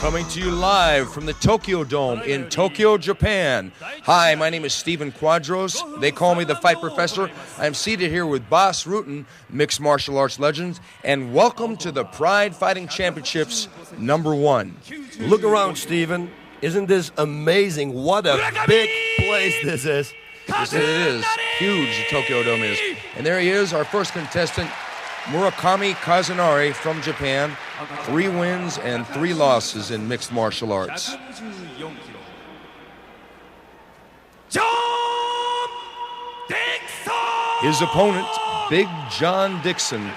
Coming to you live from the Tokyo Dome in Tokyo, Japan. Hi, my name is Stephen Quadros. They call me the Fight Professor. I'm seated here with Bas Rutten, mixed martial arts legends, and welcome to the Pride Fighting Championships #1. Look around, Stephen. Isn't this amazing? What a big place this is. Yes, it is. Huge, the Tokyo Dome is. And there he is, our first contestant, Murakami Kazunari from Japan. 3 wins and 3 losses in mixed martial arts. His opponent, Big John Dixon.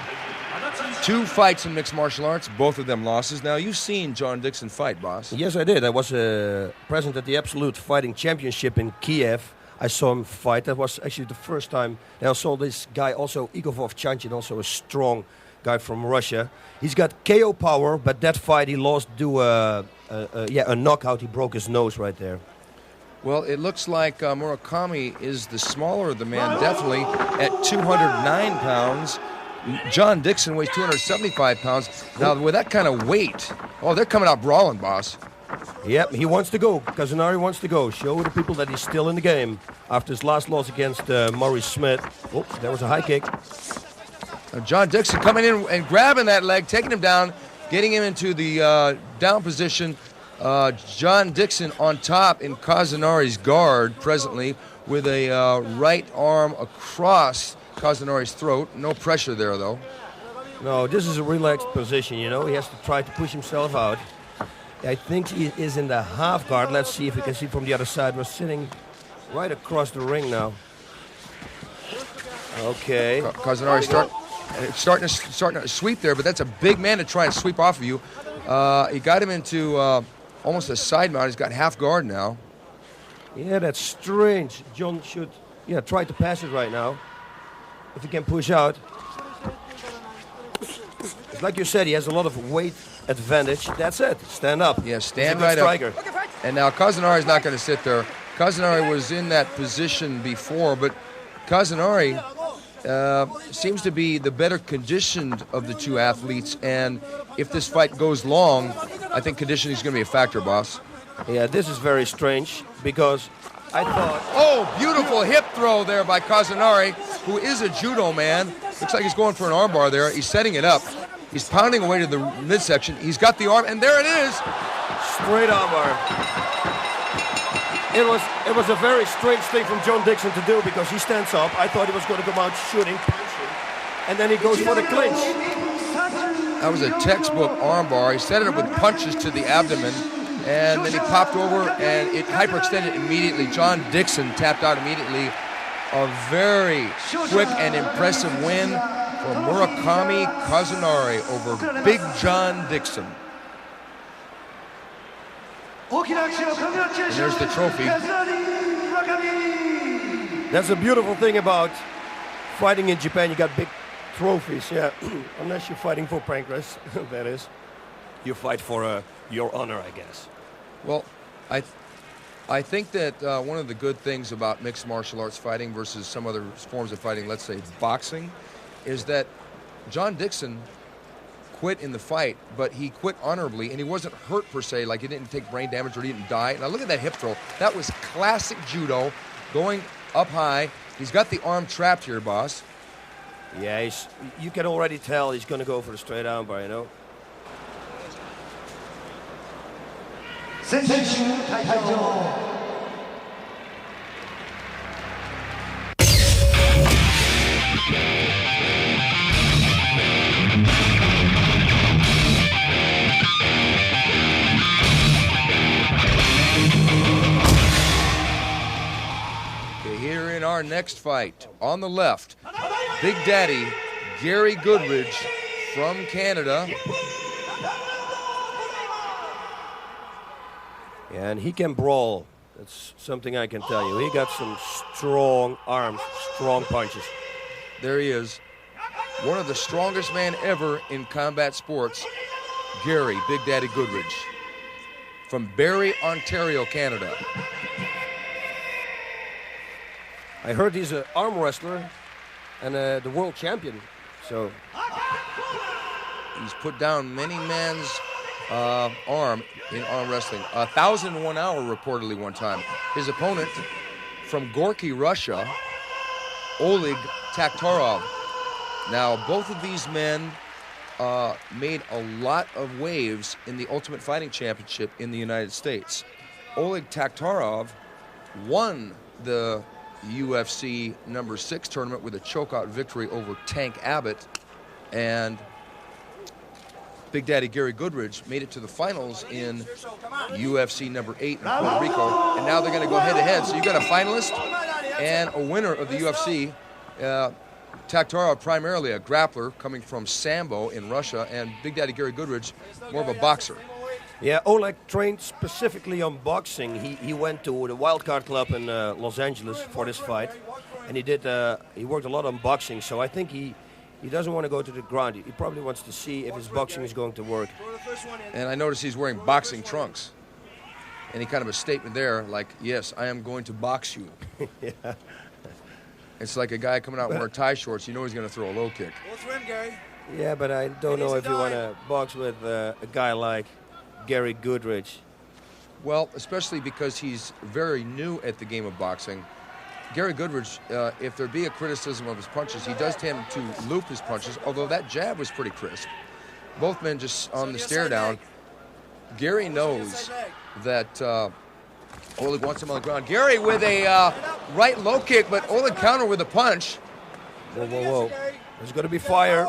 2 fights in mixed martial arts, both of them losses. Now, you've seen John Dixon fight, boss. Yes, I did. I was present at the Absolute Fighting Championship in Kiev. I saw him fight. That was actually the first time. And I saw this guy also, Igor Vovchanchin, also a strong guy from Russia. He's got KO power, but that fight he lost to a knockout. He broke his nose right there. Well, it looks like Murakami is the smaller of the man, definitely, at 209 pounds. John Dixon weighs 275 pounds. Now, with that kind of weight, they're coming out brawling, boss. Yep, he wants to go. Kazunari wants to go. Show the people that he's still in the game. After his last loss against Maurice Smith. Oh, there was a high kick. John Dixon coming in and grabbing that leg, taking him down, getting him into the down position. John Dixon on top in Kazunari's guard presently with a right arm across Kazunari's throat. No pressure there, though. No, this is a relaxed position, you know. He has to try to push himself out. I think he is in the half guard. Let's see if we can see from the other side. We're sitting right across the ring now. Okay. Kazunari starting to sweep there, but that's a big man to try and sweep off of you. He got him into almost a side mount. He's got half guard now. Yeah, that's strange. John should try to pass it right now. If he can push out. It's like you said, he has a lot of weight advantage. That's it. Stand up. Yeah, stand right up. And now Kazunari's not going to sit there. Kazunari was in that position before, but Kazunari seems to be the better conditioned of the 2 athletes. And if this fight goes long, I think conditioning is going to be a factor, boss. Yeah, this is very strange because I thought... Oh, beautiful hip throw there by Kazunari, who is a judo man. Looks like he's going for an armbar there. He's setting it up. He's pounding away to the midsection. He's got the arm, and there it is. Straight armbar. It was a very strange thing from John Dixon to do because he stands up. I thought he was going to come out shooting, punching, and then he goes for the clinch. That was a textbook armbar. He set it up with punches to the abdomen, and then he popped over, and it hyperextended immediately. John Dixon tapped out immediately. A very quick and impressive win for Murakami Kazunari over Big John Dixon. And there's the trophy. That's a beautiful thing about fighting in Japan. You got big trophies, yeah. Unless you're fighting for pancreas, that is. You fight for your honor, I guess. Well, I think that one of the good things about mixed martial arts fighting versus some other forms of fighting, let's say boxing, is that John Dixon quit in the fight, but he quit honorably, and he wasn't hurt per se, like he didn't take brain damage or he didn't die. Now look at that hip throw. That was classic judo, going up high. He's got the arm trapped here, boss. Yeah, you can already tell he's going to go for the straight armbar, you know. Here in our next fight, on the left, Big Daddy Gary Goodridge from Canada. Yeah, and he can brawl. That's something I can tell you. He got some strong arms, strong punches. There he is. One of the strongest men ever in combat sports, Gary Big Daddy Goodridge from Barrie, Ontario, Canada. I heard he's an arm wrestler and the world champion. So he's put down many men's arm in arm wrestling. 1,001 hour reportedly one time. His opponent from Gorky, Russia, Oleg TAKTAROV. Now, both of these men made a lot of waves in the Ultimate Fighting Championship in the United States. Oleg TAKTAROV won the UFC number 6 tournament with a chokeout victory over Tank Abbott, and Big Daddy Gary Goodridge made it to the finals in UFC number 8 in Puerto Rico, and now they're going to go head-to-head. So you've got a finalist and a winner of the UFC. TAKTAROV, primarily a grappler coming from Sambo in Russia, and Big Daddy Gary Goodridge, more of a boxer. Yeah, Oleg trained specifically on boxing. He went to the Wildcard Club in Los Angeles for this fight, and he worked a lot on boxing. So I think he doesn't want to go to the ground. He probably wants to see if his boxing is going to work. And I noticed he's wearing boxing trunks. Any kind of a statement there, like, yes, I am going to box you. Yeah. It's like a guy coming out wearing tie shorts. You know he's going to throw a low kick. Yeah, but I don't know if you want to box with a guy like Gary Goodridge. Well, especially because he's very new at the game of boxing. Gary Goodridge, if there be a criticism of his punches, he does tend to loop his punches, although that jab was pretty crisp. Both men just on the stare down. Gary knows that Oleg wants him on the ground. Gary with a right low kick, but Oleg counter with a punch. Whoa, whoa, whoa. There's going to be fire.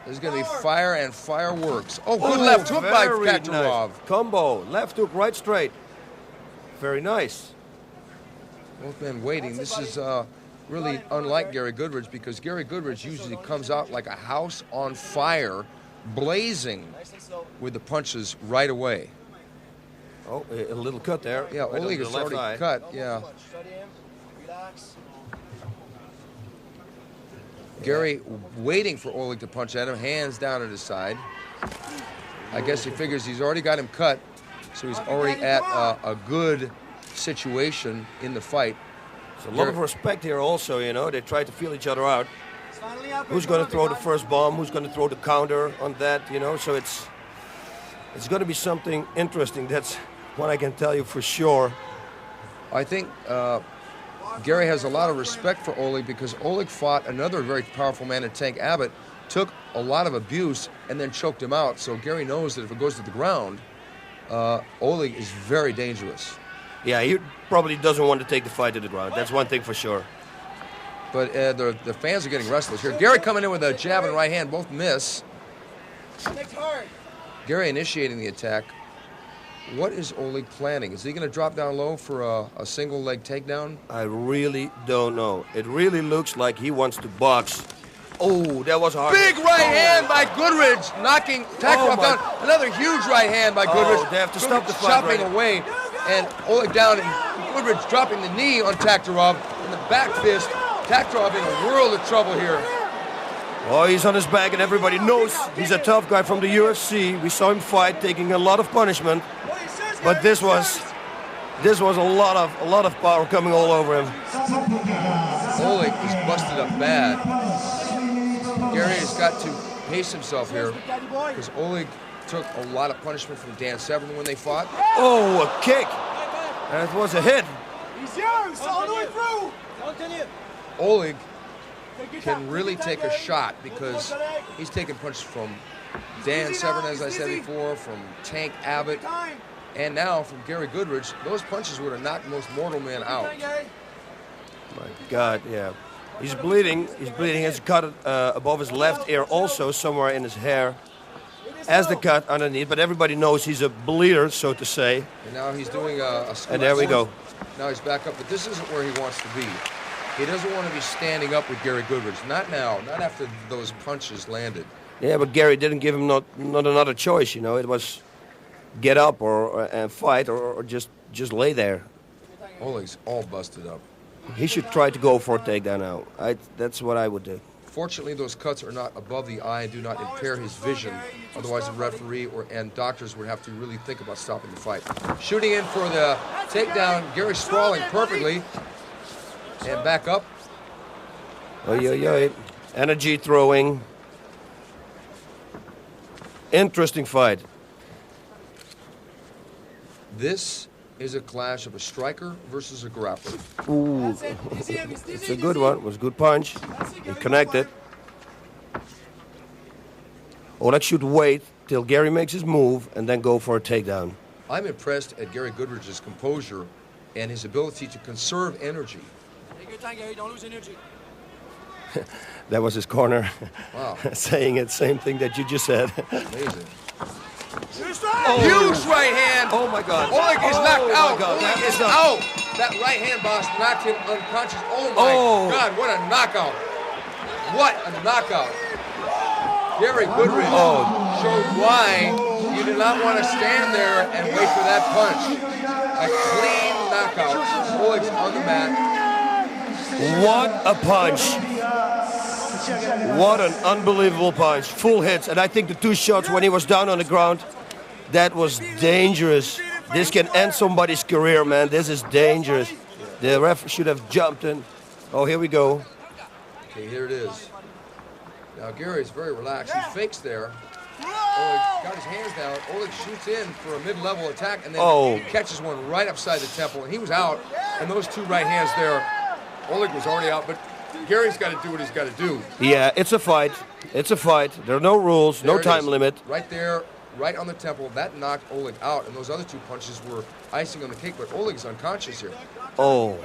There's going to be fire and fireworks. Oh, good left hook by TAKTAROV. Nice. Combo, left hook, right straight. Very nice. Both men waiting. This is really unlike Gary Goodridge, because Gary Goodridge usually comes out like a house on fire, blazing with the punches right away. Oh, a little cut there. Yeah, right Oleg is already eye. cut, yeah. Gary waiting for Oleg to punch at him, hands down at his side. I guess he figures he's already got him cut, so he's already at a good situation in the fight. There's a lot of respect here also, you know. They try to feel each other out. Who's going to throw the first bomb? Who's going to throw the counter on that, you know? So it's going to be something interesting. That's what I can tell you for sure. I think Gary has a lot of respect for Oleg, because Oleg fought another very powerful man in Tank Abbott, took a lot of abuse, and then choked him out. So Gary knows that if it goes to the ground, Oleg is very dangerous. Yeah, he probably doesn't want to take the fight to the ground. That's one thing for sure. But the fans are getting restless here. Gary coming in with a jab and right hand, both miss. Gary initiating the attack. What is Oleg planning? Is he going to drop down low for a single leg takedown? I really don't know. It really looks like he wants to box. Oh, that was hard. Big right hand by Goodridge, knocking TAKTAROV down. Another huge right hand by Goodridge. They have to stop the fight. Chopping away, and Oleg down, and Goodridge dropping the knee on TAKTAROV in the back fist. TAKTAROV in a world of trouble here. Oh, he's on his back, and everybody knows he's a tough guy from the UFC. We saw him fight, taking a lot of punishment, but this was a lot of power coming all over him. Oleg is busted up bad. Gary has got to pace himself here, because Oleg took a lot of punishment from Dan Severn when they fought. Oh, a kick! And it was a hit. He's yours all the way through. Oleg can really take a shot, because he's taken punches from Dan Severn, as I said before, from Tank Abbott, and now from Gary Goodridge. Those punches would have knocked most mortal men out. My God, yeah. He's bleeding. He's bleeding. He has a cut above his left ear, also somewhere in his hair, as the cut underneath. But everybody knows he's a bleeder, so to say. And now he's doing a squat. And there we go. Now he's back up, but this isn't where he wants to be. He doesn't want to be standing up with Gary Goodridge. Not now. Not after those punches landed. Yeah, but Gary didn't give him not another choice. You know, it was get up and fight, or just lay there. Oleg's all busted up. He should try to go for a takedown now. That's what I would do. Fortunately, those cuts are not above the eye and do not impair his vision. Otherwise, the referee and doctors would have to really think about stopping the fight. Shooting in for the takedown. Gary sprawling perfectly. And back up. Oy. Energy throwing. Interesting fight. This is a clash of a striker versus a grappler. Ooh, it's a good one. It was a good punch. He connected. Oleg should wait till Gary makes his move and then go for a takedown. I'm impressed at Gary Goodridge's composure and his ability to conserve energy. Take your time, Gary. Don't lose energy. That was his corner. Wow. Saying it, same thing that you just said. Amazing. Oh. Huge right hand. Oh my God. Oleg is knocked out. God. Oleg is That out. That right hand, boss, knocked him unconscious. Oh my God, what a knockout. What a knockout. Gary Goodridge showed why you do not want to stand there and wait for that punch. A clean knockout. Oleg's on the mat. What a punch. What an unbelievable punch. Full hits. And I think the 2 shots when he was down on the ground, that was dangerous. This can end somebody's career, man. This is dangerous. The ref should have jumped in. Oh, here we go. Okay, here it is. Now Gary's very relaxed. He fakes there. Oleg got his hands down. Oleg shoots in for a mid-level attack and then catches one right upside the temple. And he was out. And those 2 right hands there, Oleg was already out. But Gary's got to do what he's got to do. Yeah, it's a fight. It's a fight. There are no rules, no time limit. Right there, right on the temple. That knocked Oleg out. And those other 2 punches were icing on the cake. But Oleg's unconscious here. Oh,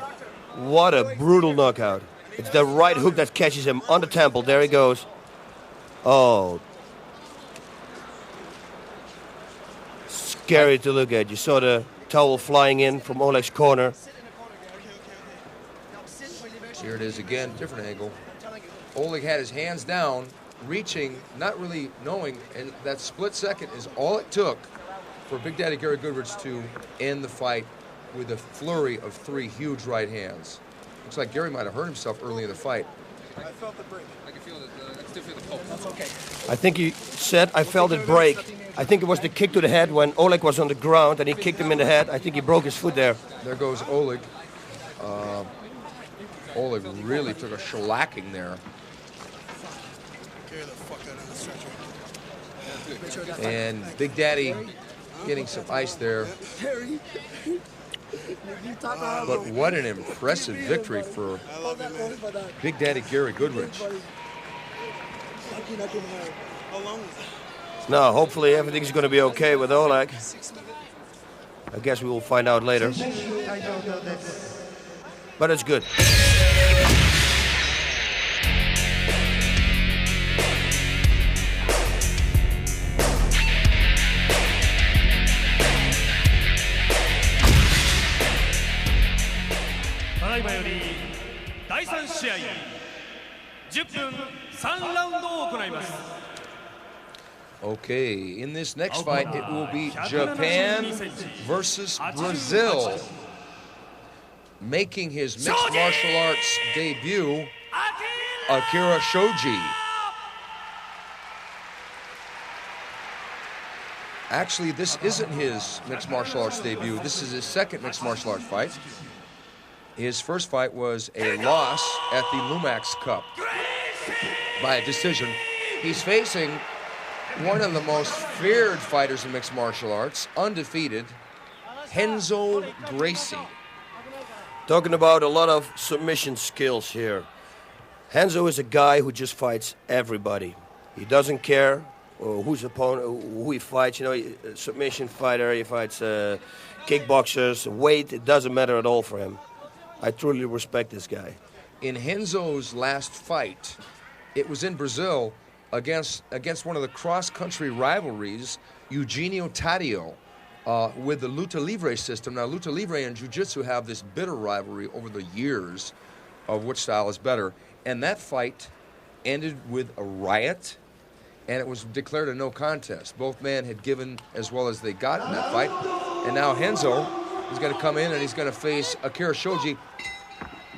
what a brutal knockout. It's the right hook that catches him on the temple. There he goes. Oh. Scary to look at. You saw the towel flying in from Oleg's corner. Here it is again, different angle. Oleg had his hands down, reaching, not really knowing, and that split second is all it took for Big Daddy Gary Goodridge to end the fight with a flurry of 3 huge right hands. Looks like Gary might have hurt himself early in the fight. I felt the break. I can feel it. I still feel the pulse. That's okay. I think he said, I felt it break. I think it was the kick to the head when Oleg was on the ground and he kicked him in the head. I think he broke his foot there. There goes Oleg. Oleg really took a shellacking there. Carry the fuck out of the stretcher. And Big Daddy getting some ice there. But what an impressive victory for Big Daddy Gary Goodridge. Now, hopefully everything's going to be okay with Oleg. I guess we will find out later. But it's good. Okay, in this next fight, it will be Japan versus Brazil. Making his mixed martial arts debut, AKIRA SHOJI. Actually, this isn't his mixed martial arts debut. This is his second mixed martial arts fight. His first fight was a loss at the Lumax Cup by a decision. He's facing one of the most feared fighters in mixed martial arts, undefeated, RENZO GRACIE. Talking about a lot of submission skills here. RENZO is a guy who just fights everybody. He doesn't care who's opponent, who he fights. You know, submission fighter, he fights kickboxers, weight, it doesn't matter at all for him. I truly respect this guy. In RENZO's last fight, it was in Brazil against one of the cross-country rivalries, Eugenio Taddeo, with the Luta Livre system. Now, Luta Livre and Jiu-Jitsu have this bitter rivalry over the years of which style is better. And that fight ended with a riot, and it was declared a no contest. Both men had given as well as they got in that fight. And now RENZO is going to come in and he's going to face AKIRA SHOJI.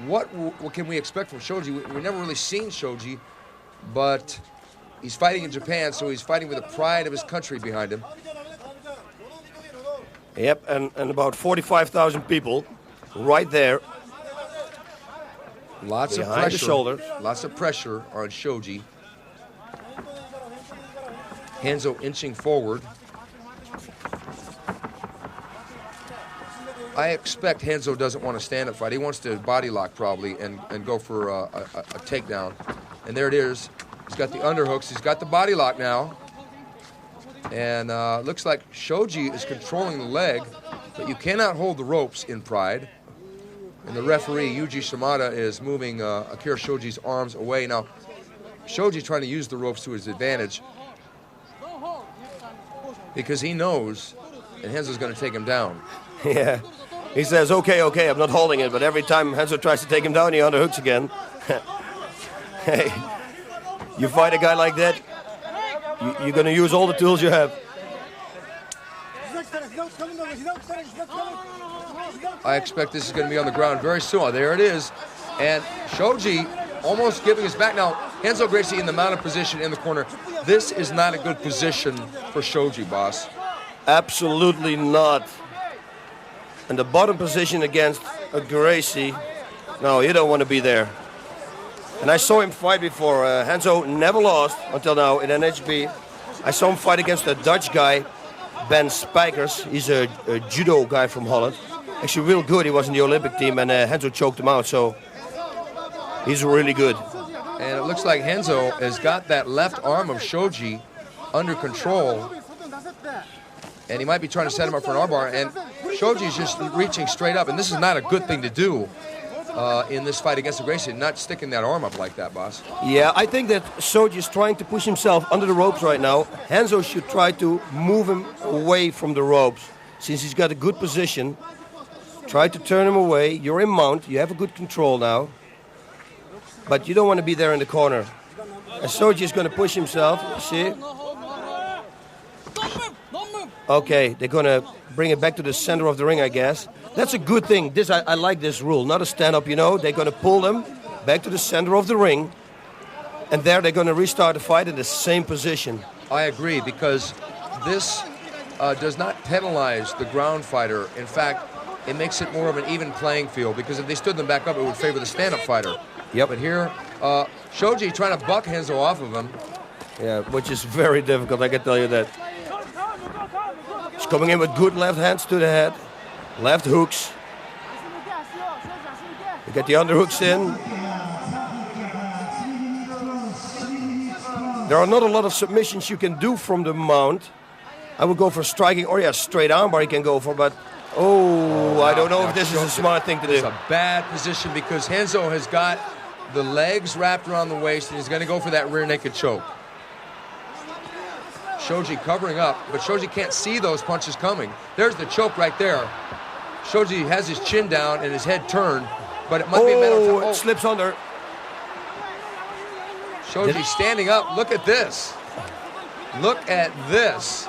What can we expect from SHOJI? We've never really seen SHOJI, but he's fighting in Japan, so he's fighting with the pride of his country behind him. Yep, and about 45,000 people right there. Lots of behind pressure. The shoulders. Lots of pressure on SHOJI. RENZO inching forward. I expect Renzo doesn't want to stand-up fight. He wants to body lock probably and go for a takedown. And there it is. He's got the underhooks. He's got the body lock now. And looks like Shoji is controlling the leg, but you cannot hold the ropes in Pride. And the referee, Yuji Shimada, is moving Akira Shoji's arms away. Now, Shoji trying to use the ropes to his advantage because he knows that Renzo's going to take him down. Yeah. He says, okay, okay, I'm not holding it, but every time Renzo tries to take him down, he underhooks again. Hey, you fight a guy like that, you're going to use all the tools you have. I expect this is going to be on the ground very soon. Oh, there it is. And Shoji almost giving his back. Now, Renzo Gracie in the mounted position in the corner. This is not a good position for Shoji, boss. Absolutely not. And the bottom position against a Gracie, no, you don't want to be there. And I saw him fight before. Renzo never lost until now in NHB. I saw him fight against a Dutch guy, Ben Spijkers. He's a judo guy from Holland. Actually real good. He was in the Olympic team and Renzo choked him out. So he's really good. And it looks like Renzo has got that left arm of Shoji under control. And he might be trying to set him up for an armbar. And Shoji's just reaching straight up. And this is not a good thing to do in this fight against the Gracie. Not sticking that arm up like that, boss. Yeah, I think that Shoji is trying to push himself under the ropes right now. Renzo should try to move him away from the ropes. Since he's got a good position, try to turn him away. You're in mount. You have a good control now. But you don't want to be there in the corner. And Shoji is going to push himself. See? Okay, they're going to bring it back to the center of the ring, I guess. That's a good thing. I like this rule. Not a stand-up, you know. They're going to pull them back to the center of the ring. And there they're going to restart the fight in the same position. I agree, because this does not penalize the ground fighter. In fact, it makes it more of an even playing field, because if they stood them back up, it would favor the stand-up fighter. Yep. But here, Shoji trying to buck Renzo off of him. Yeah, which is very difficult, I can tell you that. He's coming in with good left hands to the head. Left hooks. You get the underhooks in. There are not a lot of submissions you can do from the mount. I would go for striking, or yeah, straight armbar you can go for, but I don't know if this is a smart thing to do. It's a bad position because Renzo has got the legs wrapped around the waist and he's going to go for that rear naked choke. Shoji covering up, but Shoji can't see those punches coming. There's the choke right there. Shoji has his chin down and his head turned, but it might be a matter of... it slips under. Shoji standing up. Look at this. Look at this.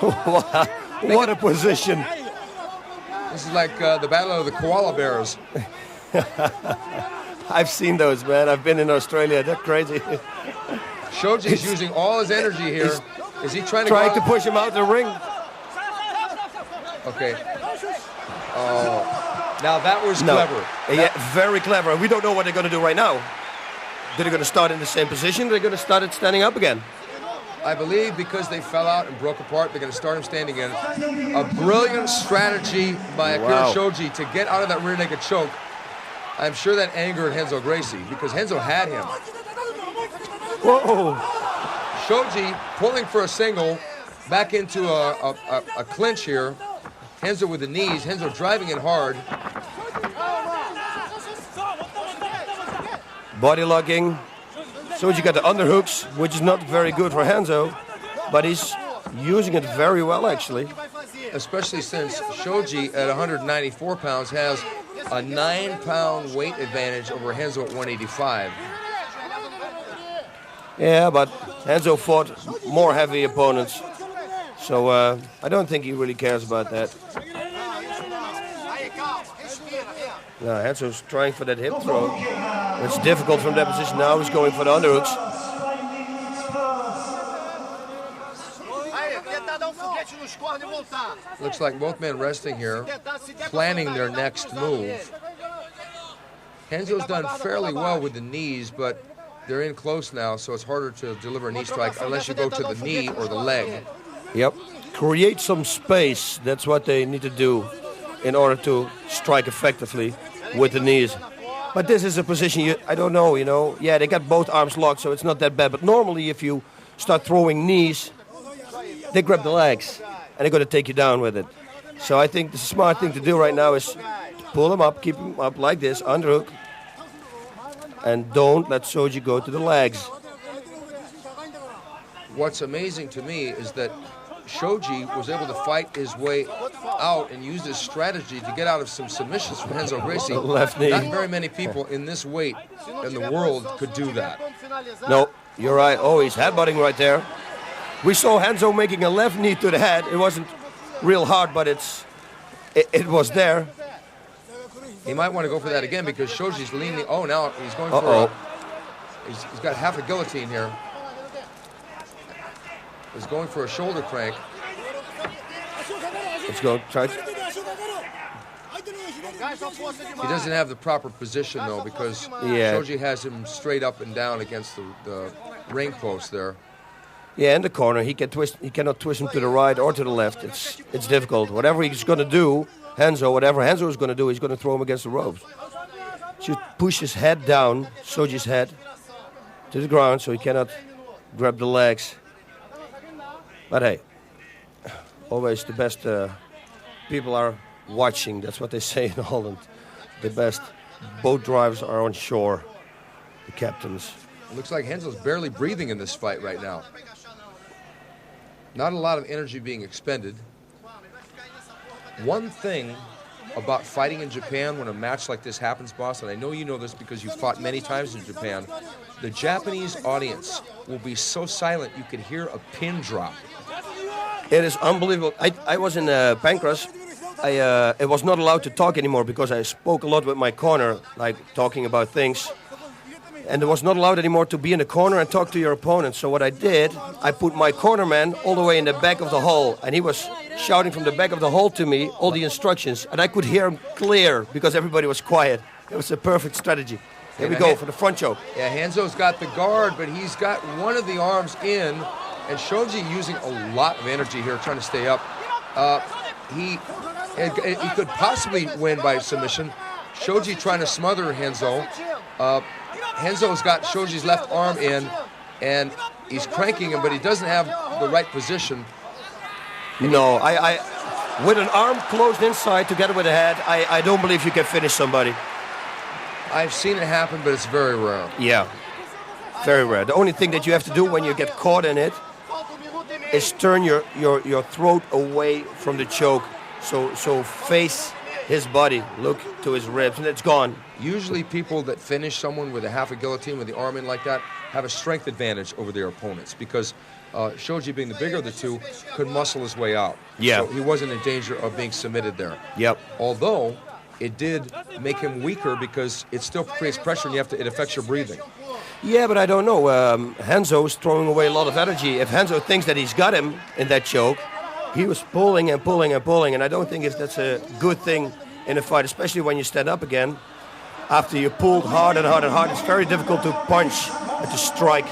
What a position. This is like the battle of the koala bears. I've seen those, man. I've been in Australia. They're crazy. Shoji's using all his energy here. Is he trying to push him out the ring? Okay. Oh, now that was clever. Yeah, very clever. We don't know what they're going to do right now. They're going to start in the same position. They're going to start it standing up again. I believe because they fell out and broke apart, they're going to start him standing in. A brilliant strategy by Akira Shoji to get out of that rear naked choke. I'm sure that angered Renzo Gracie because Renzo had him. Whoa! Shoji pulling for a single, back into a clinch here. Renzo with the knees. Renzo driving it hard. Body locking. Shoji got the underhooks, which is not very good for Renzo, but he's using it very well, actually. Especially since Shoji at 194 pounds has a 9-pound weight advantage over Renzo at 185. Yeah, but Renzo fought more heavy opponents, so I don't think he really cares about that. No, Renzo's trying for that hip throw. It's difficult from that position. Now he's going for the underhooks. Looks like both men resting here, planning their next move. Renzo's done fairly well with the knees, but they're in close now, so it's harder to deliver a knee strike unless you go to the knee or the leg. Yep. Create some space. That's what they need to do. in order to strike effectively with the knees. But this is a position, I don't know, you know. Yeah, they got both arms locked, so it's not that bad. But normally if you start throwing knees, they grab the legs and they're going to take you down with it. So I think the smart thing to do right now is pull them up, keep them up like this, underhook. And don't let Shoji go to the legs. What's amazing to me is that Shoji was able to fight his way out and use this strategy to get out of some submissions from Renzo Gracie. Left knee. Not very many people in this weight in the world could do that. No, you're right. Oh, he's headbutting right there. We saw Renzo making a left knee to the head. It wasn't real hard, but it was there. He might want to go for that again because Shoji's leaning. Oh, now he's going for he's got half a guillotine here. He's going for a shoulder crank. Let's go. Try. He doesn't have the proper position, though, because Shoji has him straight up and down against the ring post there. Yeah, in the corner. He cannot twist him to the right or to the left. It's difficult. Whatever he's going to do, whatever Renzo is going to do, he's going to throw him against the ropes. Should push his head down, Shoji's head, to the ground so he cannot grab the legs. But hey, always the best people are watching. That's what they say in Holland. The best boat drivers are on shore, the captains. It looks like Renzo's barely breathing in this fight right now. Not a lot of energy being expended. One thing about fighting in Japan when a match like this happens, boss, and I know you know this because you've fought many times in Japan, the Japanese audience will be so silent you could hear a pin drop. It is unbelievable. I was in Pancras. I was not allowed to talk anymore because I spoke a lot with my corner, like talking about things. And it was not allowed anymore to be in the corner and talk to your opponent. So what I did, I put my cornerman all the way in the back of the hall. And he was shouting from the back of the hall to me all the instructions. And I could hear him clear because everybody was quiet. It was a perfect strategy. Here we go for the front choke. Yeah, Renzo's got the guard, but he's got one of the arms in. And Shoji using a lot of energy here trying to stay up. He could possibly win by submission. Shoji trying to smother Renzo. Renzo's got Shoji's left arm in, and he's cranking him, but he doesn't have the right position. No, I with an arm closed inside together with the head, I don't believe you can finish somebody. I've seen it happen, but it's very rare. Yeah, very rare. The only thing that you have to do when you get caught in it is turn your throat away from the choke, so face his body, look to his ribs, and it's gone. Usually people that finish someone with a half a guillotine with the arm in like that have a strength advantage over their opponents because Shoji, being the bigger of the two, could muscle his way out. Yeah. So he wasn't in danger of being submitted there. Yep. Although it did make him weaker because it still creates pressure and it affects your breathing. Yeah, but I don't know. Renzo is throwing away a lot of energy. If Renzo thinks that he's got him in that choke, he was pulling and pulling and pulling, and I don't think that's a good thing in a fight, especially when you stand up again. After you pulled hard and hard and hard, it's very difficult to punch and to strike.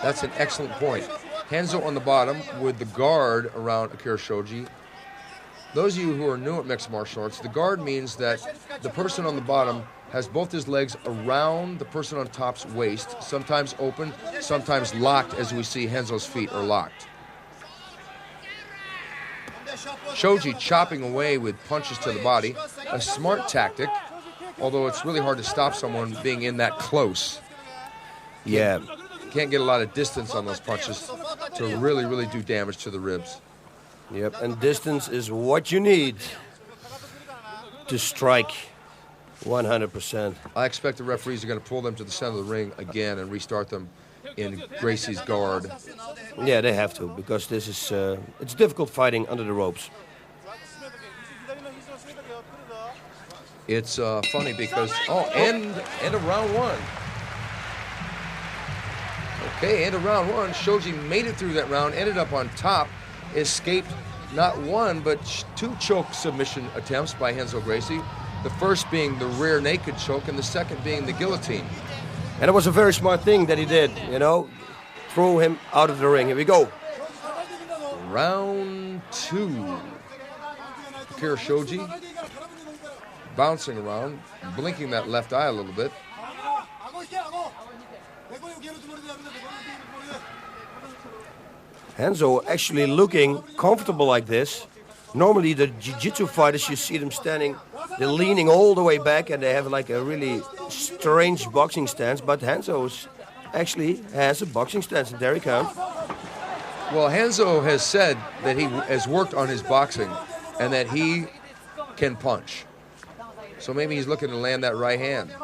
That's an excellent point. Renzo on the bottom with the guard around Akira Shoji. Those of you who are new at mixed martial arts, the guard means that the person on the bottom has both his legs around the person on top's waist, sometimes open, sometimes locked, as we see Renzo's feet are locked. Shoji chopping away with punches to the body, a smart tactic, although it's really hard to stop someone being in that close. Yeah. Can't get a lot of distance on those punches to really do damage to the ribs. Yep, and distance is what you need to strike 100%. I expect the referees are going to pull them to the center of the ring again and restart them in Gracie's guard. Yeah, they have to, because this is it's difficult fighting under the ropes. It's funny because end of round one. Okay, end of round one. Shoji made it through that round, ended up on top, escaped not one but two choke submission attempts by Renzo Gracie. The first being the rear naked choke, and the second being the guillotine. And it was a very smart thing that he did, you know, throw him out of the ring. Here we go. Round two. AKIRA SHOJI, bouncing around, blinking that left eye a little bit. Renzo actually looking comfortable like this. Normally the jiu-jitsu fighters, you see them standing, they're leaning all the way back and they have like a really strange boxing stance, but Renzo actually has a boxing stance, and there he comes. Well, Renzo has said that he has worked on his boxing and that he can punch. So maybe he's looking to land that right hand.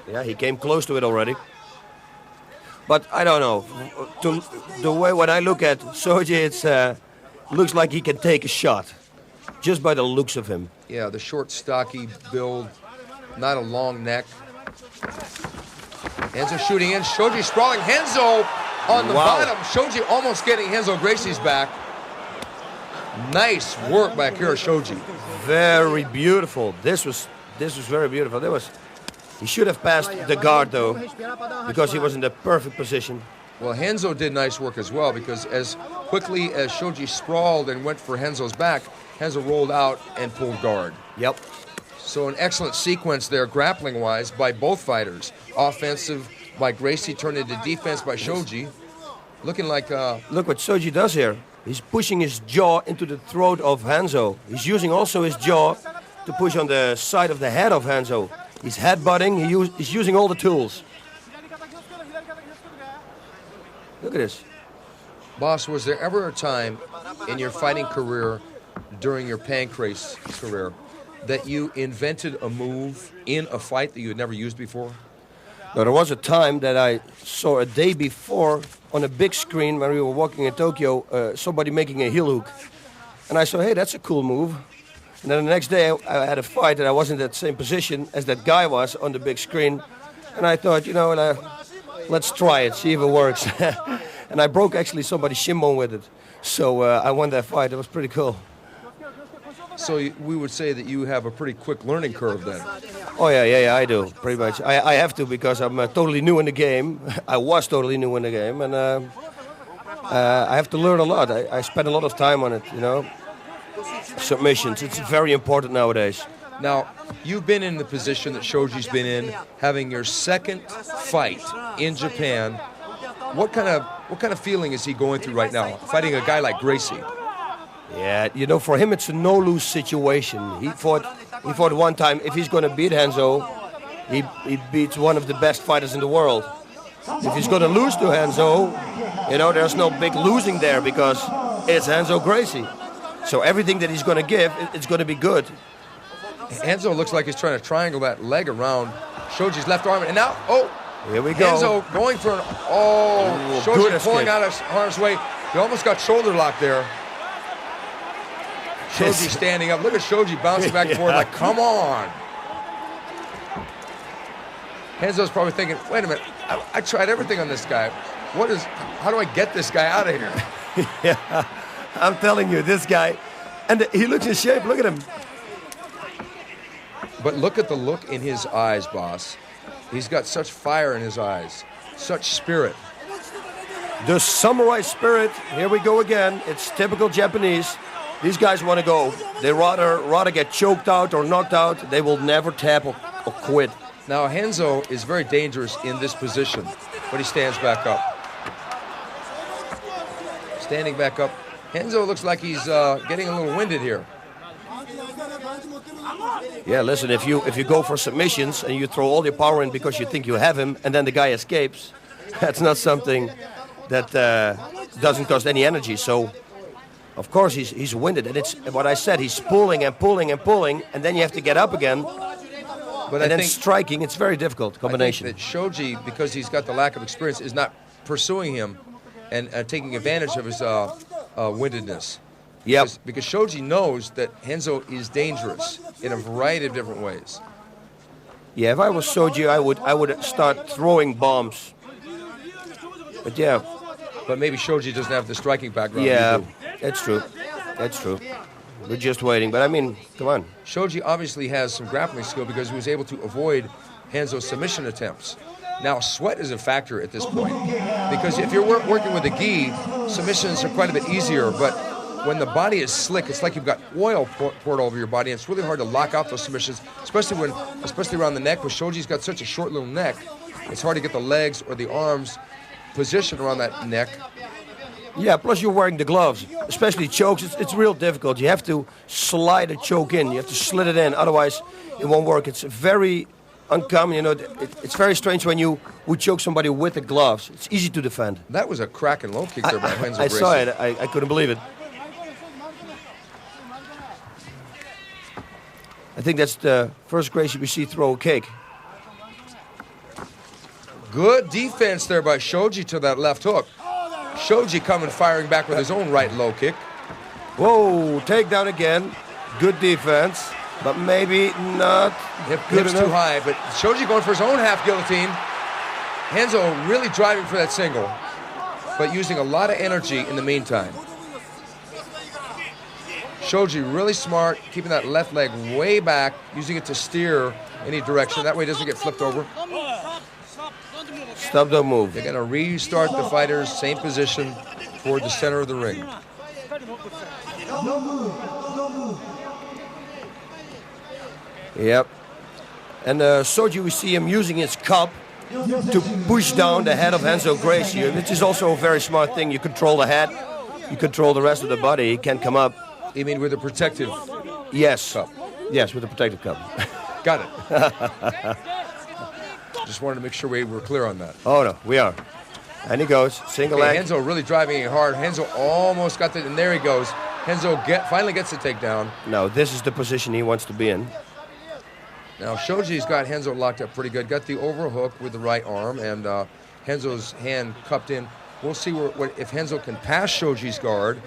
Yeah, he came close to it already. But I don't know. The way when I look at Shoji, it's looks like he can take a shot, just by the looks of him. Yeah, the short, stocky build, not a long neck. Renzo shooting in. Shoji sprawling. Renzo on the bottom. Shoji almost getting Renzo Gracie's back. Nice work by AKIRA SHOJI. Very beautiful. This was very beautiful. He should have passed the guard though, because he was in the perfect position. Well, Renzo did nice work as well, because as quickly as Shoji sprawled and went for Renzo's back, Renzo rolled out and pulled guard. Yep. So an excellent sequence there, grappling-wise, by both fighters. Offensive by Gracie, turned into defense by Shoji. Looking like... Look what Shoji does here. He's pushing his jaw into the throat of Renzo. He's using also his jaw to push on the side of the head of Renzo. He's headbutting, he's using all the tools. Look at this. Boss, was there ever a time in your fighting career, during your pancrase career, that you invented a move in a fight that you had never used before? Now, there was a time that I saw a day before on a big screen when we were walking in Tokyo, somebody making a heel hook. And I saw, hey, that's a cool move. And then the next day I had a fight and I was in that same position as that guy was on the big screen. And I thought, you know, let's try it, see if it works. And I broke actually somebody's shin bone with it. So I won that fight. It was pretty cool. So we would say that you have a pretty quick learning curve then. Oh, yeah, I do, pretty much. I have to, because I'm totally new in the game. I was totally new in the game, and I have to learn a lot. I spend a lot of time on it, you know. Submissions, it's very important nowadays. Now, you've been in the position that Shoji's been in, having your second fight in Japan. What kind of feeling is he going through right now, fighting a guy like Gracie? Yeah, you know, for him it's a no-lose situation. He fought one time. If he's going to beat Renzo, he beats one of the best fighters in the world. If he's going to lose to Renzo, you know, there's no big losing there, because it's Renzo Gracie. So everything that he's going to give, it's going to be good. Renzo looks like he's trying to triangle that leg around Shoji's left arm, and now, here we go. Renzo going for an, Shoji pulling out of harm's way. He almost got shoulder lock there. Shoji standing up. Look at Shoji bouncing back and forth like, come on. Renzo's probably thinking, wait a minute, I tried everything on this guy. How do I get this guy out of here? Yeah, I'm telling you, this guy, and he looks in shape, look at him. But look at the look in his eyes, boss. He's got such fire in his eyes, such spirit. The samurai spirit, here we go again. It's typical Japanese. These guys want to go. They rather get choked out or knocked out. They will never tap or quit. Now, Renzo is very dangerous in this position, but he stands back up. Standing back up. Renzo looks like he's getting a little winded here. Yeah, listen, if you go for submissions and you throw all your power in because you think you have him, and then the guy escapes, that's not something that doesn't cost any energy. So, of course, he's winded. And it's what I said, he's pulling and pulling and pulling, and then you have to get up again. But then striking, it's very difficult combination. I think that Shoji, because he's got the lack of experience, is not pursuing him and taking advantage of his windedness. Yep. Because Shoji knows that Renzo is dangerous in a variety of different ways. Yeah, if I was Shoji, I would start throwing bombs. But yeah. But maybe Shoji doesn't have the striking background. Yeah, that's true. That's true. We're just waiting. But I mean, come on. Shoji obviously has some grappling skill because he was able to avoid Renzo's submission attempts. Now, sweat is a factor at this point. Because if you're working with a gi, submissions are quite a bit easier. But when the body is slick, it's like you've got oil poured over your body, and it's really hard to lock out those submissions, especially around the neck. But Shoji's got such a short little neck, it's hard to get the legs or the arms positioned around that neck. Yeah, plus you're wearing the gloves, especially chokes. It's real difficult. You have to slide a choke in. You have to slit it in, otherwise it won't work. It's very uncommon. You know, it's very strange when you would choke somebody with the gloves. It's easy to defend. That was a cracking low kick there by Renzo I Gracie. saw it. I couldn't believe it. I think that's the first Gracie we see throw a kick. Good defense there by Shoji to that left hook. Shoji coming firing back with his own right low kick. Whoa, takedown again. Good defense, but maybe not good Hips enough. too high, but Shoji going for his own half guillotine. Renzo really driving for that single, but using a lot of energy in the meantime. Shoji really smart, keeping that left leg way back, using it to steer any direction. That way it doesn't get flipped over. Stop, don't move. They're going to restart the fighters, same position, toward the center of the ring. Yep. And Shoji, we see him using his cup to push down the head of Renzo Gracie, which is also a very smart thing. You control the head, you control the rest of the body. He can't come up. You mean with a protective Yes. cup? Yes, with a protective cup. Got it. Just wanted to make sure we were clear on that. Oh no, we are. And he goes, single leg. Renzo really driving it hard. Renzo almost got the, and there he goes. Renzo finally gets the takedown. No, this is the position he wants to be in. Now Shoji's got Renzo locked up pretty good. Got the overhook with the right arm, and Renzo's hand cupped in. We'll see if Renzo can pass Shoji's guard,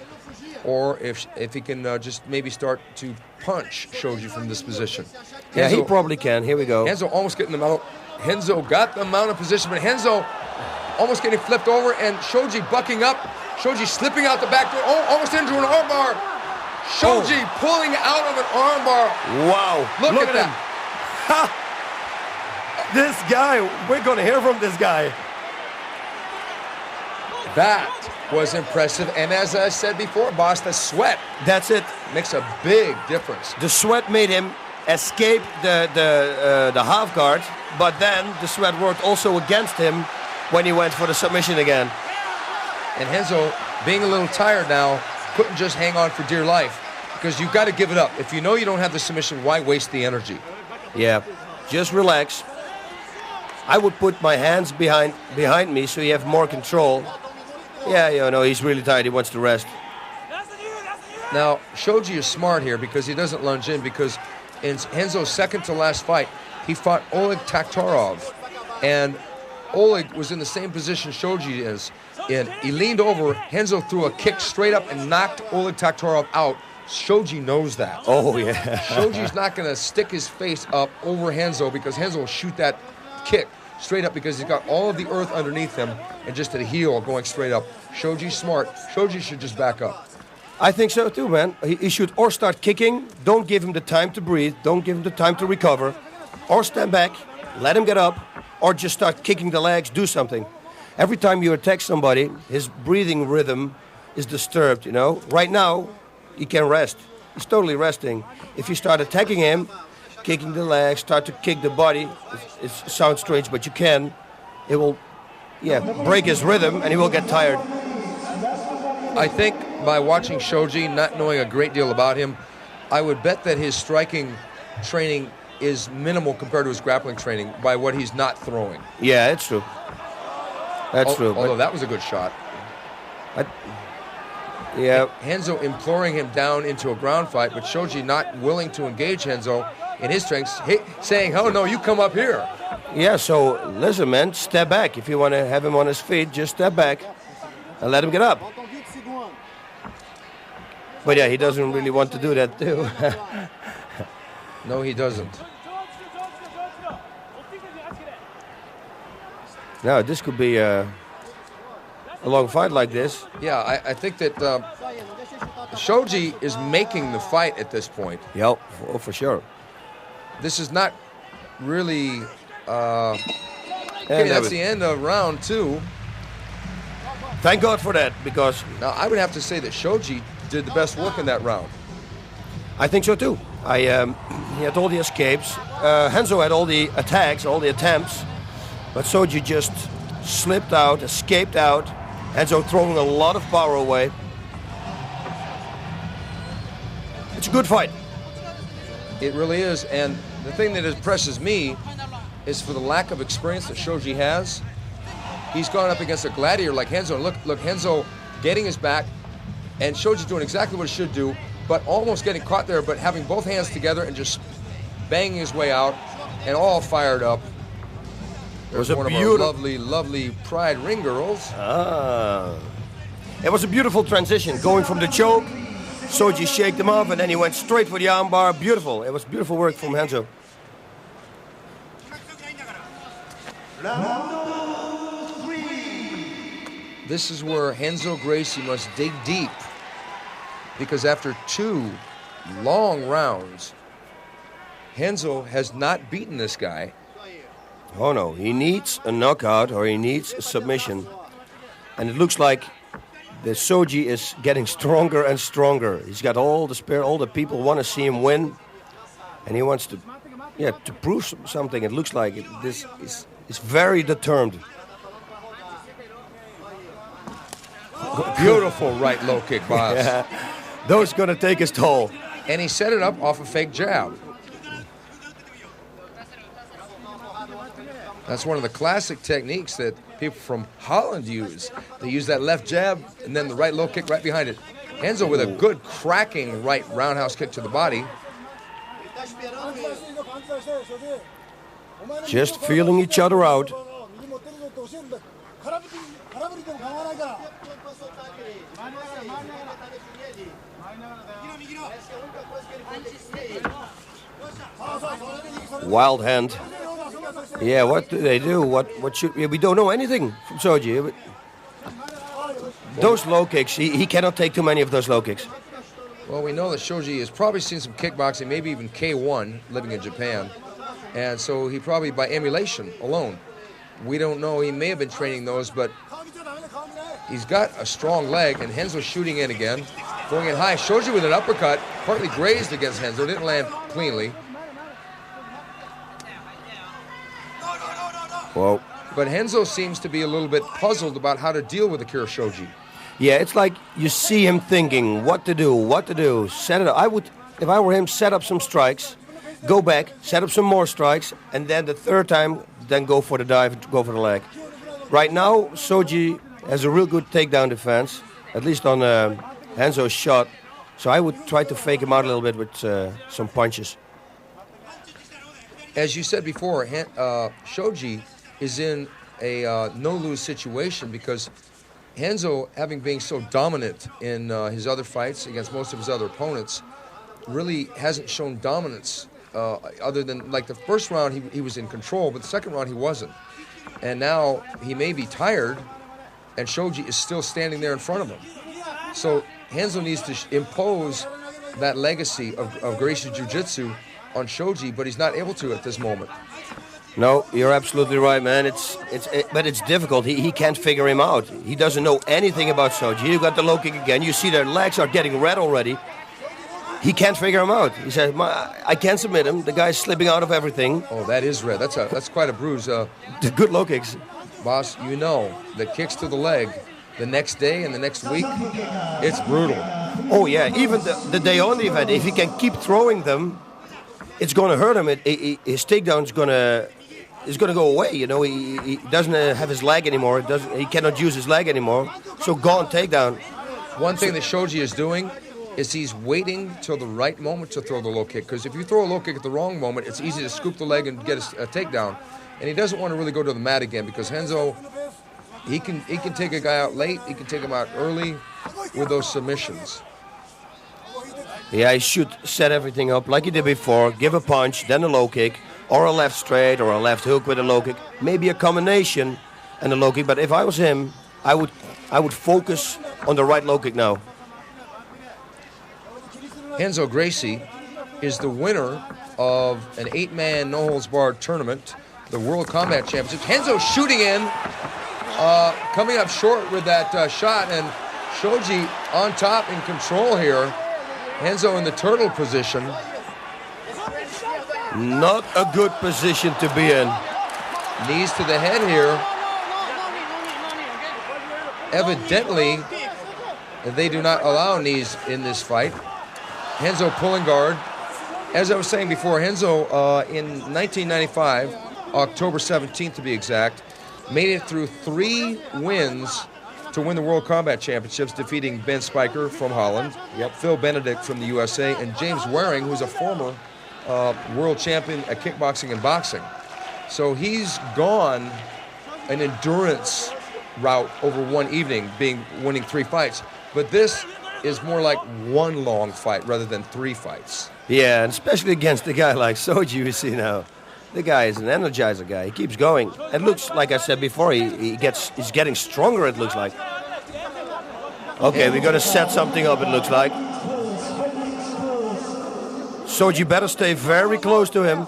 or if he can just maybe start to punch Shoji from this position. Yeah, Renzo, he probably can. Here we go. Renzo almost getting the mount. Renzo got the mount of position, but Renzo almost getting flipped over, and Shoji bucking up. Shoji slipping out the back door, almost into an armbar. Shoji pulling out of an armbar. Wow. Look at that. Ha! This guy, we're going to hear from this guy. That was impressive, and as I said before, boss, the sweat That's it. makes a big difference. The sweat made him escape the half guard, but then the sweat worked also against him when he went for the submission again. And Renzo, being a little tired now, couldn't just hang on for dear life, because you've got to give it up. If you know you don't have the submission, why waste the energy? Yeah, just relax. I would put my hands behind me so you have more control. Yeah, you know, he's really tired. He wants to rest. Now, Shoji is smart here because he doesn't lunge in, because in Renzo's second to last fight, he fought Oleg TAKTAROV. And Oleg was in the same position Shoji is in. He leaned over, Renzo threw a kick straight up and knocked Oleg TAKTAROV out. Shoji knows that. Oh, yeah. Shoji's not going to stick his face up over Renzo, because Renzo will shoot that kick straight up because he's got all of the earth underneath him and just a heel going straight up. Shoji's smart. Shoji should just back up. I think so too, man. He should or start kicking, don't give him the time to breathe, don't give him the time to recover, or stand back, let him get up, or just start kicking the legs, do something. Every time you attack somebody, his breathing rhythm is disturbed, you know. Right now, he can rest. He's totally resting. If you start attacking him, kicking the legs, start to kick the body, it sounds strange, but you can. It will, break his rhythm, and he will get tired. I think by watching Shoji, not knowing a great deal about him, I would bet that his striking training is minimal compared to his grappling training by what he's not throwing. Yeah, it's true. That's true. Although that was a good shot. Yeah. Renzo imploring him down into a ground fight, but Shoji not willing to engage Renzo in his strengths, saying, oh no, you come up here. Yeah, so listen, man, step back. If you want to have him on his feet, just step back and let him get up. But yeah, he doesn't really want to do that too. No, he doesn't. No, this could be a long fight like this. Yeah, I think that Shoji is making the fight at this point. Yep, for sure. This is not really... And okay, that's the end of round 2. Thank God for that, because Now, I would have to say that SHOJI did the best work in that round. I think so too. He had all the escapes. Renzo had all the attacks, all the attempts, but SHOJI just slipped out, escaped out. Renzo throwing a lot of power away. It's a good fight. It really is, and the thing that impresses me is for the lack of experience that SHOJI has. He's gone up against a gladiator like Renzo. Look, Renzo getting his back, and SHOJI doing exactly what he should do, but almost getting caught there, but having both hands together and just banging his way out, and all fired up. There's one of our lovely, lovely Pride ring girls. It was a beautiful transition, going from the choke. SHOJI shaked him off, and then he went straight for the armbar. Beautiful. It was beautiful work from Renzo. This is where Renzo Gracie must dig deep, because after 2 long rounds, Renzo has not beaten this guy. Oh no, he needs a knockout or he needs a submission. And it looks like the SHOJI is getting stronger and stronger. He's got all the spirit, all the people want to see him win. And he wants to, to prove something. It looks like this is very determined. Beautiful right low kick, boss. Yeah, those going to take his toll. And he set it up off a fake jab. That's one of the classic techniques that people from Holland use. They use that left jab and then the right low kick right behind it. Renzo with a good cracking right roundhouse kick to the body. Just feeling each other out. Wild hand. Yeah, what do they do? What should we don't know anything from SHOJI. Those low kicks, he cannot take too many of those low kicks. Well, we know that SHOJI has probably seen some kickboxing, maybe even K1, living in Japan. And so he probably, by emulation alone, we don't know. He may have been training those, but he's got a strong leg, and Renzo's shooting in again, going in high. SHOJI with an uppercut, partly grazed against Renzo, didn't land cleanly. Whoa. But Renzo seems to be a little bit puzzled about how to deal with AKIRA SHOJI. Yeah, it's like you see him thinking what to do. Set it up. I would, if I were him, set up some strikes, go back, set up some more strikes, and then the third time, then go for the dive, go for the leg. Right now, SHOJI has a real good takedown defense, at least on Renzo's shot. So I would try to fake him out a little bit with some punches. As you said before, SHOJI is in a no-lose situation because Renzo, having been so dominant in his other fights against most of his other opponents, really hasn't shown dominance other than, like, the first round he was in control, but the second round he wasn't. And now he may be tired, and SHOJI is still standing there in front of him. So Renzo needs to impose that legacy of Gracie Jiu-Jitsu on SHOJI, but he's not able to at this moment. No, you're absolutely right, man. But it's difficult. He can't figure him out. He doesn't know anything about SHOJI. You got the low kick again. You see their legs are getting red already. He can't figure him out. He says, I can't submit him. The guy's slipping out of everything. Oh, that is red. That's quite a bruise. The good low kicks. Boss, you know that kicks to the leg the next day and the next week, it's brutal. Oh, yeah. Even the day on the event, if he can keep throwing them, it's going to hurt him. His takedown is going to go away. You know, he doesn't have his leg anymore. He cannot use his leg anymore. So gone takedown. One thing that SHOJI is doing is he's waiting till the right moment to throw the low kick. Because if you throw a low kick at the wrong moment, it's easy to scoop the leg and get a takedown. And he doesn't want to really go to the mat again because Renzo, he can take a guy out late. He can take him out early with those submissions. Yeah, he should set everything up like he did before. Give a punch, then a low kick, or a left straight, or a left hook with a low kick. Maybe a combination and a low kick. But if I was him, I would focus on the right low kick now. Renzo Gracie is the winner of an 8-man no-holds-barred tournament, the World Combat Championships. Renzo shooting in. coming up short with that shot, and Shoji on top in control here. Renzo in the turtle position. Not a good position to be in. Knees to the head here. Evidently, they do not allow knees in this fight. Renzo pulling guard. As I was saying before, Renzo in 1995, October 17th to be exact, made it through 3 wins to win the World Combat Championships, defeating Ben Spiker from Holland, Phil Benedict from the USA, and James Waring, who's a former world champion at kickboxing and boxing. So he's gone an endurance route over one evening, winning 3 fights. But this is more like one long fight rather than 3 fights. Yeah, and especially against a guy like Shoji, you see now. The guy is an energizer guy. He keeps going. It looks, like I said before, he's getting stronger, it looks like. Okay, we're going to set something up, it looks like. Shoji better stay very close to him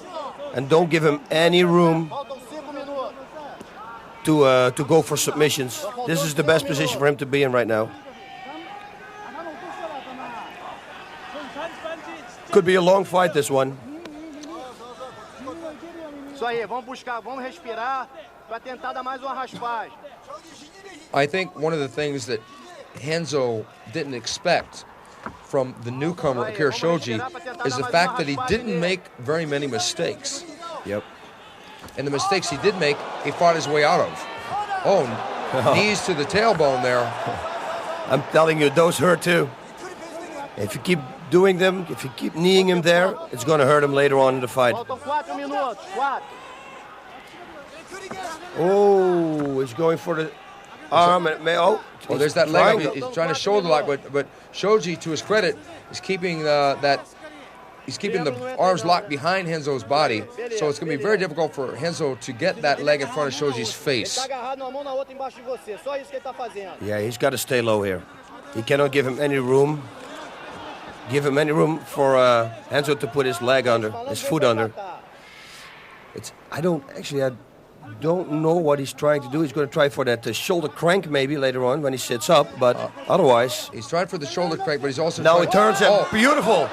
and don't give him any room to go for submissions. This is the best position for him to be in right now. Could be a long fight, this one. I think one of the things that Renzo didn't expect from the newcomer, AKIRA Shoji, is the fact that he didn't make very many mistakes. Yep. And the mistakes he did make, he fought his way out of. Oh, knees to the tailbone there. I'm telling you, those hurt too. If you keep doing them, if you keep kneeing him there, it's going to hurt him later on in the fight. Oh, he's going for the arm. Oh, there's that leg. He's trying to shoulder lock, but Shoji, to his credit, is keeping He's keeping the arms locked behind Renzo's body, so it's going to be very difficult for Renzo to get that leg in front of Shoji's face. Yeah, he's got to stay low here. He cannot give him any room. Give him any room for Renzo to put his leg under, his foot under. I don't know what he's trying to do. He's going to try for that shoulder crank maybe later on when he sits up, but otherwise... He's trying for the shoulder crank, but he's also... Now he turns him. Oh. Beautiful.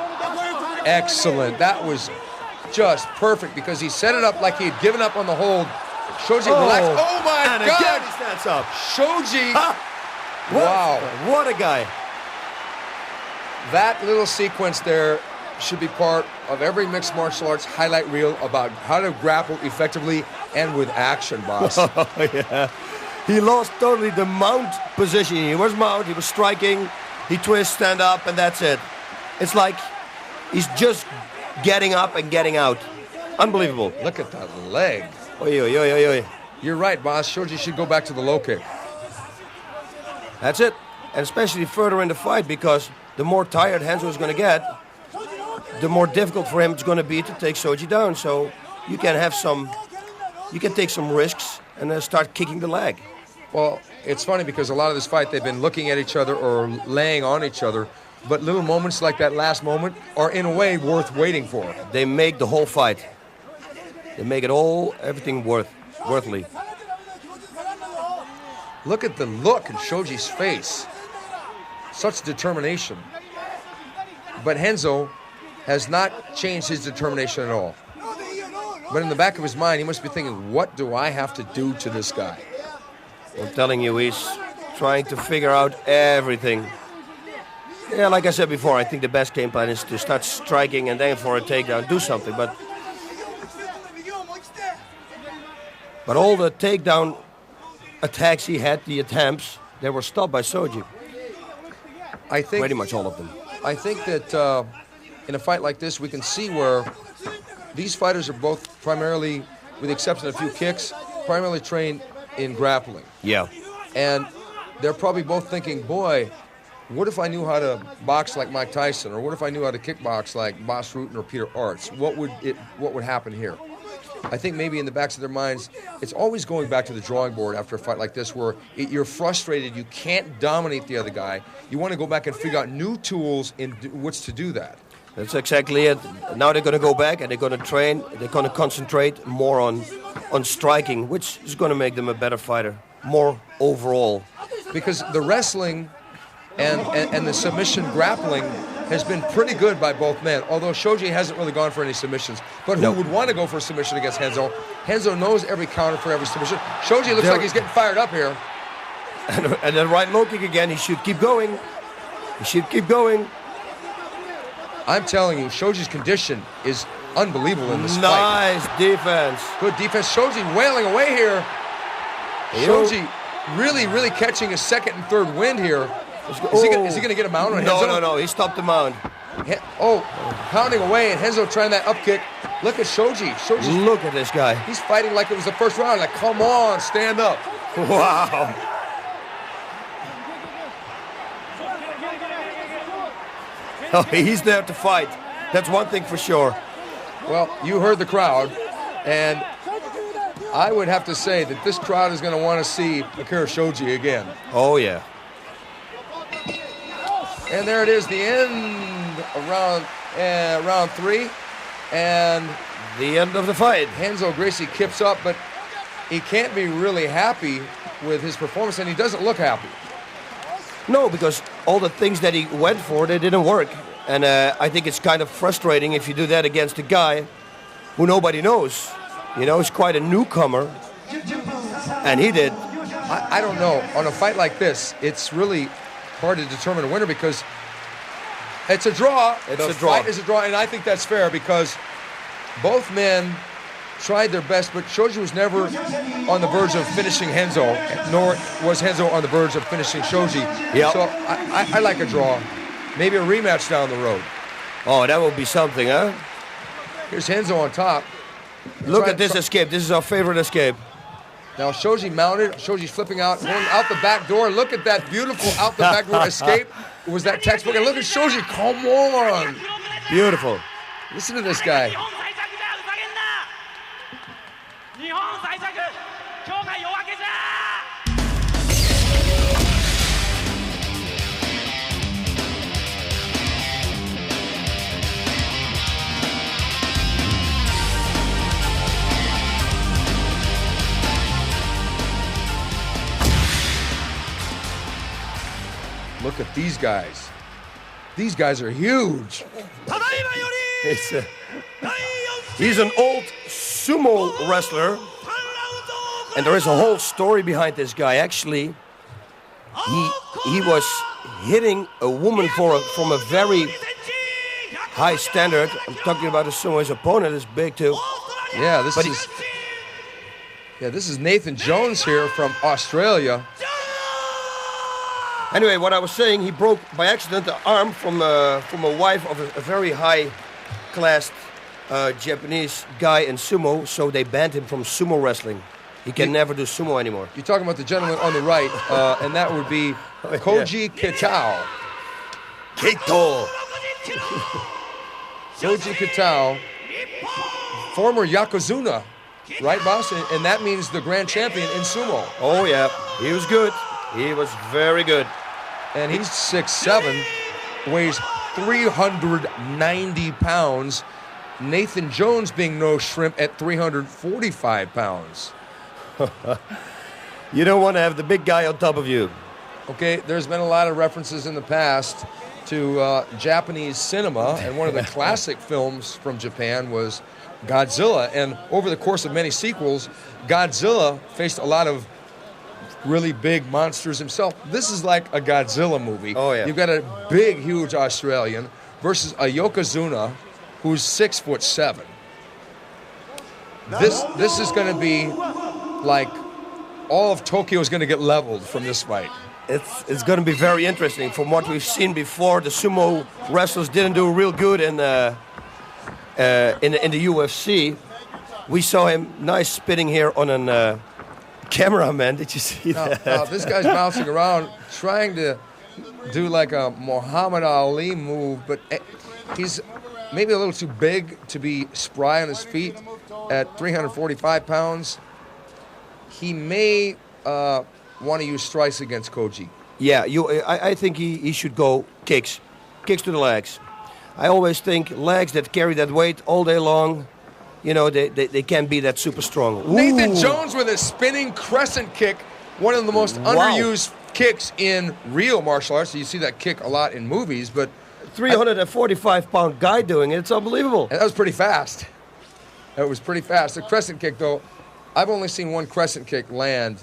Excellent. That was just perfect because he set it up like he had given up on the hold. Shoji relaxed. Oh my and God! Again he stands up. Shoji. Wow. What a guy. That little sequence there should be part of every mixed martial arts highlight reel about how to grapple effectively and with action, boss. Yeah. He lost totally the mount position. He was mount, he was striking, he twists, stand up, and that's it. It's like he's just getting up and getting out. Unbelievable. Look at that leg. Oy, oy, oy, oy, oy. You're right, boss. Shoji should go back to the low kick. That's it. And especially further in the fight, because the more tired Renzo is going to get, the more difficult for him it's going to be to take Shoji down. So you can take some risks and start kicking the leg. Well, it's funny because a lot of this fight they've been looking at each other or laying on each other, but little moments like that last moment are in a way worth waiting for. They make the whole fight. They make it all, everything worthly. Look at the look in Shoji's face. Such determination. But Renzo has not changed his determination at all. But in the back of his mind, he must be thinking, what do I have to do to this guy? I'm telling you, he's trying to figure out everything. Yeah, like I said before, I think the best game plan is to start striking and then for a takedown, do something. But all the takedown attacks he had, the attempts, they were stopped by Shoji. I think pretty much all of them. I think that in a fight like this, we can see where these fighters are both primarily, with the exception of a few kicks, primarily trained in grappling. Yeah. And they're probably both thinking, boy, what if I knew how to box like Mike Tyson, or what if I knew how to kickbox like Bas Rutten or Peter Arts? What would happen here? I think maybe in the backs of their minds, it's always going back to the drawing board after a fight like this where you're frustrated, you can't dominate the other guy. You want to go back and figure out new tools in which to do that. That's exactly it. Now they're going to go back and they're going to train, they're going to concentrate more on striking, which is going to make them a better fighter. more overall. Because the wrestling and the submission grappling has been pretty good by both men, although Shoji hasn't really gone for any submissions. But who would want to go for a submission against Renzo? Renzo knows every counter for every submission. Shoji looks like he's getting fired up here. And then right low kick again. He should keep going. He should keep going. I'm telling you, Shoji's condition is unbelievable in this fight. Nice defense. Good defense. Shoji wailing away here. Shoji really, really catching his second and third wind here. Is he going to get a mount on Renzo? No. He stopped the mount. Pounding away, and Renzo trying that up kick. Look at Shoji. Look at this guy. He's fighting like it was the first round. Like, come on, stand up. Wow. Oh, he's there to fight. That's one thing for sure. Well, you heard the crowd, and I would have to say that this crowd is going to want to see AKIRA Shoji again. Oh, yeah. And there it is, the end of round 3, and the end of the fight. Renzo Gracie kips up, but he can't be really happy with his performance, and he doesn't look happy. No, because all the things that he went for, they didn't work. And I think it's kind of frustrating if you do that against a guy who nobody knows. You know, he's quite a newcomer, and he did. I don't know. On a fight like this, it's really hard to determine a winner because it's a draw. The fight is a draw, and I think that's fair because both men tried their best, but Shoji was never on the verge of finishing Renzo, nor was Renzo on the verge of finishing Shoji. Yep. So I like a draw. Maybe a rematch down the road. Oh, that would be something, huh? Here's Renzo on top. Look at this escape. This is our favorite escape. Now Shoji mounted. Shoji's flipping out, going out the back door. Look at that beautiful out the back door escape. Was that textbook? And look at Shoji. Come on. Beautiful. Listen to this guy. Look at these guys. These guys are huge. He's an old sumo wrestler. And there is a whole story behind this guy. Actually, he was hitting a woman from a very high standard. I'm talking about a sumo. His opponent is big too. Yeah, this is Nathan Jones here from Australia. Anyway, what I was saying, he broke by accident the arm from a wife of a very high-classed Japanese guy in sumo, so they banned him from sumo wrestling. He can never do sumo anymore. You're talking about the gentleman on the right, and that would be KOJI KITAO. KITAO. KOJI KITAO, former Yokozuna, right, boss? And that means the grand champion in sumo. Oh, yeah. He was good. He was very good. And he's 6'7", weighs 390 pounds. Nathan Jones being no shrimp at 345 pounds. You don't want to have the big guy on top of you. Okay, there's been a lot of references in the past to Japanese cinema, and one of the classic films from Japan was Godzilla. And over the course of many sequels, Godzilla faced a lot of really big monsters himself. This is like a Godzilla movie. Oh, yeah. You've got a big, huge Australian versus a Yokozuna who's 6'7". This is going to be like all of Tokyo is going to get leveled from this fight. It's going to be very interesting. From what we've seen before, the sumo wrestlers didn't do real good in the UFC. We saw him nice spitting here on an cameraman. Did you see that? Now, this guy's bouncing around trying to do like a Muhammad Ali move, but he's maybe a little too big to be spry on his feet at 345 pounds. He may want to use strikes against KOJI. Yeah, I think he should go kicks to the legs. I always think legs that carry that weight all day long, you know, they can't be that super strong. Ooh. Nathan Jones with a spinning crescent kick one of the most Wow. underused kicks in real martial arts. You see that kick a lot in movies, but 345-pound guy doing it. It's unbelievable. and that was pretty fast. That was pretty fast. The crescent kick, though, I've only seen one crescent kick land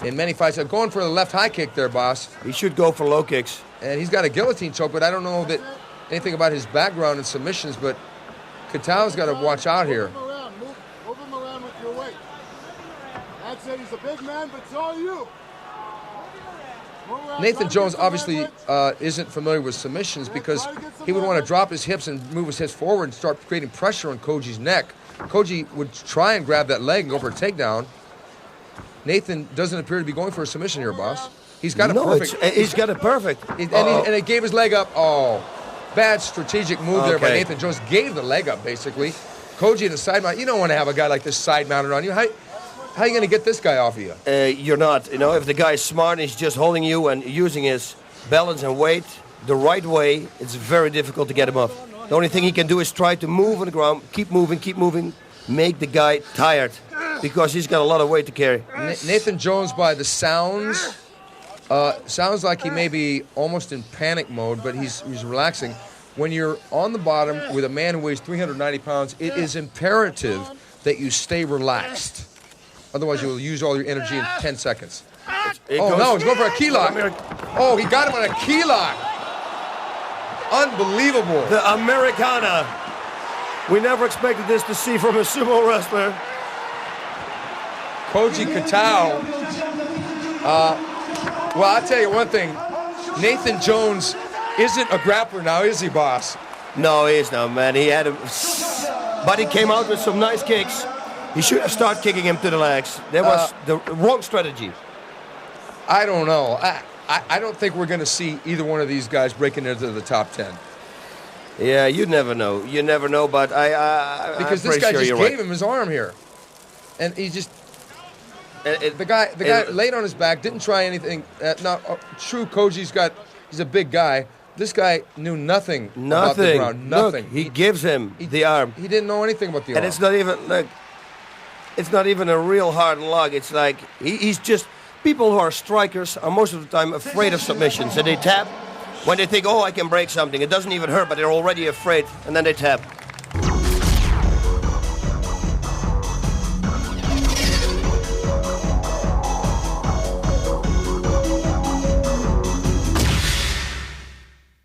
in many fights. I'm going for the left high kick there, boss. He should go for low kicks. And he's got a guillotine choke, but I don't know that anything about his background in submissions, but KITAO's got to watch out here. Move him around with your weight. That's it. He's a big man, but so are you. Nathan Jones obviously isn't familiar with submissions because he would want to drop his hips and move his hips forward and start creating pressure on KOJI's neck. KOJI would try and grab that leg and go for a takedown. Nathan doesn't appear to be going for a submission here, boss. He's got it perfect. He's got it perfect. And it gave his leg up. Oh, bad strategic move there by Okay. Nathan Jones. Gave the leg up, basically. KOJI in the side mount. You don't want to have a guy like this side mounted on you. How are you going to get this guy off of you? You're not. You know, if the guy's smart and he's just holding you and using his balance and weight the right way, it's very difficult to get him up. The only thing he can do is try to move on the ground, keep moving, make the guy tired because he's got a lot of weight to carry. Nathan Jones, by the sounds, sounds like he may be almost in panic mode, but he's relaxing. When you're on the bottom with a man who weighs 390 pounds, it is imperative that you stay relaxed. Otherwise, you'll use all your energy in 10 seconds. Oh, no, he's going for a key lock. Oh, he got him on a key lock. Unbelievable. The Americana. We never expected this to see from a sumo wrestler. KOJI KITAO. Well, I'll tell you one thing. Nathan Jones isn't a grappler now, is he, boss? No, he is not, man. He had but he came out with some nice kicks. He should have started kicking him to the legs. That was the wrong strategy. I don't know. I don't think we're going to see either one of these guys breaking into the top 10. Yeah, you never know. You never know, but Because I'm this guy pretty just sure gave him his arm here. And he just... The guy laid on his back, didn't try anything. True, he's a big guy. This guy knew nothing about the ground. Nothing. Look, he gives him the arm. He didn't know anything about the arm. And it's not even, look, it's not even a real hard lug. It's like, he's just, people who are strikers are most of the time afraid of submissions. And they tap when they think, oh, I can break something. It doesn't even hurt, but they're already afraid, and then they tap.